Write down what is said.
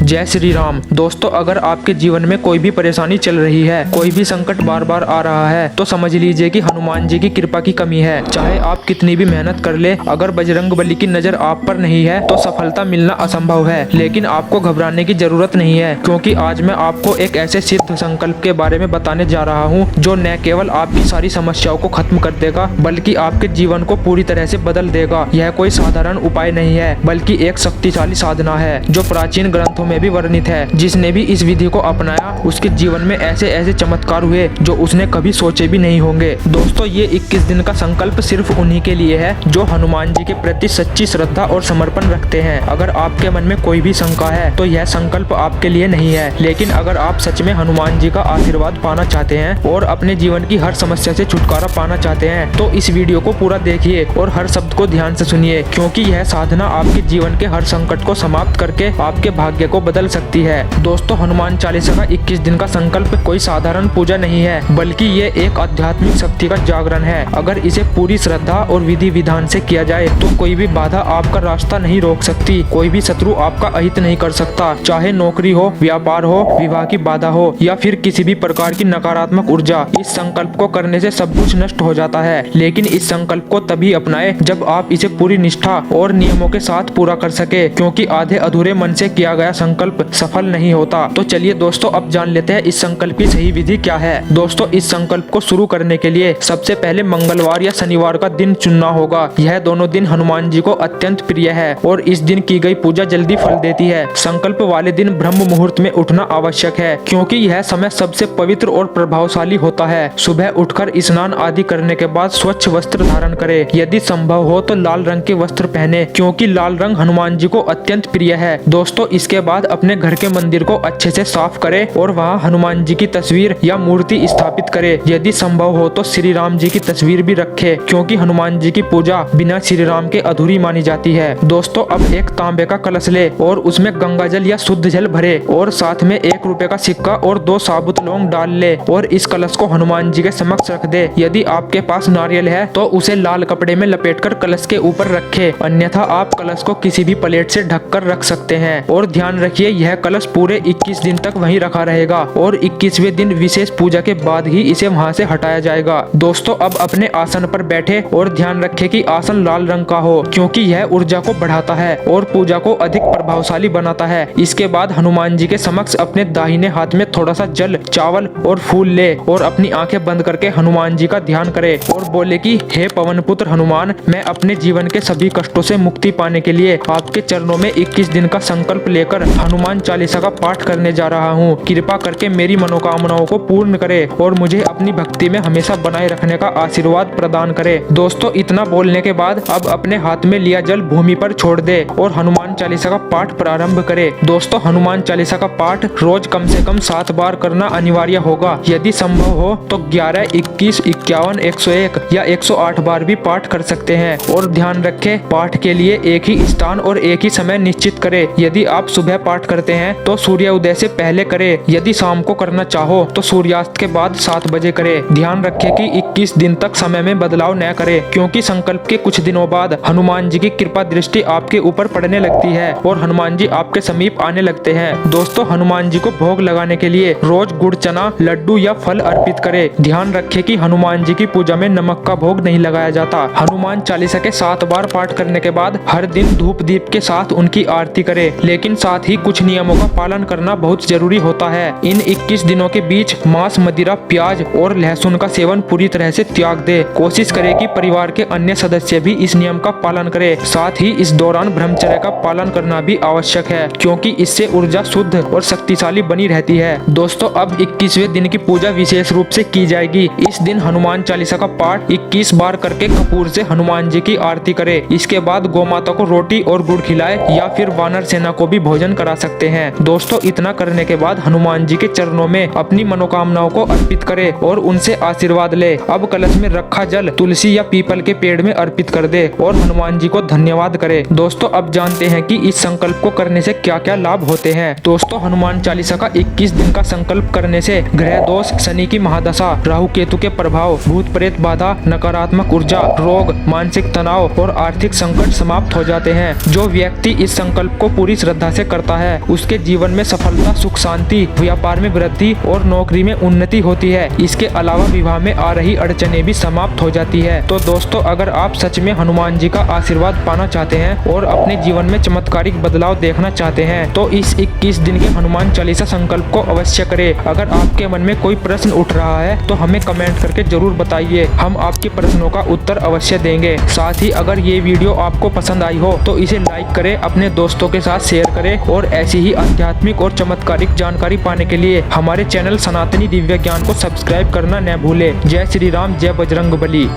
जय श्री राम। दोस्तों, अगर आपके जीवन में कोई भी परेशानी चल रही है, कोई भी संकट बार बार आ रहा है, तो समझ लीजिए कि हनुमान जी की कृपा की कमी है। चाहे आप कितनी भी मेहनत कर ले, अगर बजरंग बली की नजर आप पर नहीं है तो सफलता मिलना असंभव है। लेकिन आपको घबराने की जरूरत नहीं है, क्योंकि आज मैं आपको एक ऐसे सिद्ध संकल्प के बारे में बताने जा रहा हूँ जो न केवल आपकी सारी समस्याओं को खत्म कर देगा, बल्कि आपके जीवन को पूरी तरह से बदल देगा। यह कोई साधारण उपाय नहीं है, बल्कि एक शक्तिशाली साधना है जो प्राचीन ग्रंथों में भी वर्णित है। जिसने भी इस विधि को अपनाया, उसके जीवन में ऐसे ऐसे चमत्कार हुए जो उसने कभी सोचे भी नहीं होंगे। दोस्तों, ये 21 दिन का संकल्प सिर्फ उन्हीं के लिए है जो हनुमान जी के प्रति सच्ची श्रद्धा और समर्पण रखते हैं। अगर आपके मन में कोई भी शंका है तो यह संकल्प आपके लिए नहीं है। लेकिन अगर आप सच में हनुमान जी का आशीर्वाद पाना चाहते हैं और अपने जीवन की हर समस्या से छुटकारा पाना चाहते हैं, तो इस वीडियो को पूरा देखिए और हर शब्द को ध्यान से सुनिए, क्योंकि यह साधना आपके जीवन के हर संकट को समाप्त करके आपके भाग्य को बदल सकती है। दोस्तों, हनुमान चालीसा का 21 दिन का संकल्प कोई साधारण पूजा नहीं है, बल्कि ये एक आध्यात्मिक शक्ति का जागरण है। अगर इसे पूरी श्रद्धा और विधि विधान से किया जाए तो कोई भी बाधा आपका रास्ता नहीं रोक सकती, कोई भी शत्रु आपका अहित नहीं कर सकता। चाहे नौकरी हो, व्यापार हो, विवाह की बाधा हो या फिर किसी भी प्रकार की नकारात्मक ऊर्जा, इस संकल्प को करने से सब कुछ नष्ट हो जाता है। लेकिन इस संकल्प को तभी अपनाएं जब आप इसे पूरी निष्ठा और नियमों के साथ पूरा कर सके, क्योंकि आधे अधूरे मन से किया गया संकल्प सफल नहीं होता। तो चलिए दोस्तों, अब जान लेते हैं इस संकल्प की सही विधि क्या है। दोस्तों, इस संकल्प को शुरू करने के लिए सबसे पहले मंगलवार या शनिवार का दिन चुनना होगा। यह दोनों दिन हनुमान जी को अत्यंत प्रिय है और इस दिन की गई पूजा जल्दी फल देती है। संकल्प वाले दिन ब्रह्म मुहूर्त में उठना आवश्यक है, क्योंकि यह समय सबसे पवित्र और प्रभावशाली होता है। सुबह उठकर स्नान आदि करने के बाद स्वच्छ वस्त्र धारण करें। यदि संभव हो तो लाल रंग के वस्त्र पहने, क्योंकि लाल रंग हनुमान जी को अत्यंत प्रिय है। दोस्तों, इसके बाद अपने घर के मंदिर को अच्छे से साफ करें और वहां हनुमान जी की तस्वीर या मूर्ति स्थापित करें। यदि संभव हो तो श्री राम जी की तस्वीर भी रखें, क्योंकि हनुमान जी की पूजा बिना श्री राम के अधूरी मानी जाती है। दोस्तों, अब एक तांबे का कलश ले और उसमें गंगा जल या शुद्ध जल भरे और साथ में 1 रुपए का सिक्का और 2 साबुत लौंग डाल ले और इस कलश को हनुमान जी के समक्ष रख दे। यदि आपके पास नारियल है तो उसे लाल कपड़े में लपेटकर कलश के ऊपर रखें, अन्यथा आप कलश को किसी भी प्लेट से ढककर रख सकते हैं। और ध्यान रखिए, यह कलश पूरे 21 दिन तक वहीं रखा रहेगा और 21वें दिन विशेष पूजा के बाद ही इसे वहां से हटाया जाएगा। दोस्तों, अब अपने आसन पर बैठे और ध्यान रखें कि आसन लाल रंग का हो, क्योंकि यह ऊर्जा को बढ़ाता है और पूजा को अधिक प्रभावशाली बनाता है। इसके बाद हनुमान जी के समक्ष अपने दाहिने हाथ में थोड़ा सा जल, चावल और फूल ले और अपनी आंखें बंद करके हनुमान जी का ध्यान करे और बोले कि हे पवन पुत्र हनुमान, मैं अपने जीवन के सभी कष्टों से मुक्ति पाने के लिए आपके चरणों में 21 दिन का संकल्प लेकर हनुमान चालीसा का पाठ करने जा रहा हूँ। कृपा करके मेरी मनोकामनाओं को पूर्ण करे और मुझे अपनी भक्ति में हमेशा बनाए रखने का आशीर्वाद प्रदान करे। दोस्तों, इतना बोलने के बाद अब अपने हाथ में लिया जल भूमि पर छोड़ दे और हनुमान चालीसा का पाठ प्रारंभ करे। दोस्तों, हनुमान चालीसा का पाठ रोज कम से कम 7 बार करना अनिवार्य होगा। यदि संभव हो तो 11, 21, 51, 101 या 108 बार भी पाठ कर सकते हैं। और ध्यान रखें, पाठ के लिए एक ही स्थान और एक ही समय निश्चित करें। यदि आप सुबह पाठ करते हैं तो सूर्योदय से पहले करें। यदि शाम को करना चाहो तो सूर्यास्त के बाद 7 बजे करें। ध्यान रखें कि 21 दिन तक समय में बदलाव न करें, क्योंकि संकल्प के कुछ दिनों बाद हनुमान जी की कृपा दृष्टि आपके ऊपर पड़ने लगती है और हनुमान जी आपके समीप आने लगते हैं। दोस्तों, हनुमान जी को भोग लगाने के लिए रोज गुड़, चना, लड्डू या फल अर्पित करें। ध्यान रखें कि हनुमान जी की पूजा में नमक का भोग नहीं लगाया जाता। हनुमान चालीसा के 7 बार पाठ करने के बाद हर दिन धूप दीप के साथ उनकी आरती करें, लेकिन साथ ही कुछ नियमों का पालन करना बहुत जरूरी होता है। इन 21 दिनों के बीच मांस, मदिरा, प्याज और लहसुन का सेवन पूरी तरह से त्याग दे। कोशिश करें कि परिवार के अन्य सदस्य भी इस नियम का पालन करें। साथ ही इस दौरान ब्रह्मचर्य का पालन करना भी आवश्यक है, क्योंकि इससे ऊर्जा शुद्ध और शक्तिशाली बनी रहती है। दोस्तों, अब 21वें दिन की पूजा विशेष रूप से की जाएगी। इस दिन हनुमान चालीसा का पाठ 21 बार करके कपूर से हनुमान जी की आरती करें। इसके बाद गौमाता को रोटी और गुड़ खिलाए या फिर वानर सेना को भी भोजन करा सकते हैं। दोस्तों, इतना करने के बाद हनुमान जी के चरणों में अपनी मनोकामनाओं को अर्पित करें और उनसे आशीर्वाद ले। अब कलश में रखा जल तुलसी या पीपल के पेड़ में अर्पित कर दे और हनुमान जी को धन्यवाद करे। दोस्तों, अब जानते हैं कि इस संकल्प को करने से क्या क्या लाभ होते हैं। दोस्तों, हनुमान चालीसा का 21 दिन का संकल्प करने से ग्रह दोष, शनि की महादशा, राहु केतु के प्रभाव, भूत प्रेत बाधा, नकारात्मक ऊर्जा, रोग, मानसिक तनाव और आर्थिक संकट समाप्त हो जाते हैं। जो व्यक्ति इस संकल्प को पूरी श्रद्धा से करता करता है उसके जीवन में सफलता, सुख शांति, व्यापार में वृद्धि और नौकरी में उन्नति होती है। इसके अलावा विवाह में आ रही अड़चनें भी समाप्त हो जाती है। तो दोस्तों, अगर आप सच में हनुमान जी का आशीर्वाद पाना चाहते हैं और अपने जीवन में चमत्कारिक बदलाव देखना चाहते हैं तो इस 21 दिन के हनुमान चालीसा संकल्प को अवश्य करें। अगर आपके मन में कोई प्रश्न उठ रहा है तो हमें कमेंट करके जरूर बताइए, हम आपके प्रश्नों का उत्तर अवश्य देंगे। साथ ही अगर ये वीडियो आपको पसंद आई हो तो इसे लाइक करें, अपने दोस्तों के साथ शेयर करें और ऐसी ही आध्यात्मिक और चमत्कारिक जानकारी पाने के लिए हमारे चैनल सनातनी दिव्य ज्ञान को सब्सक्राइब करना न भूलें। जय श्री राम, जय बजरंग बली।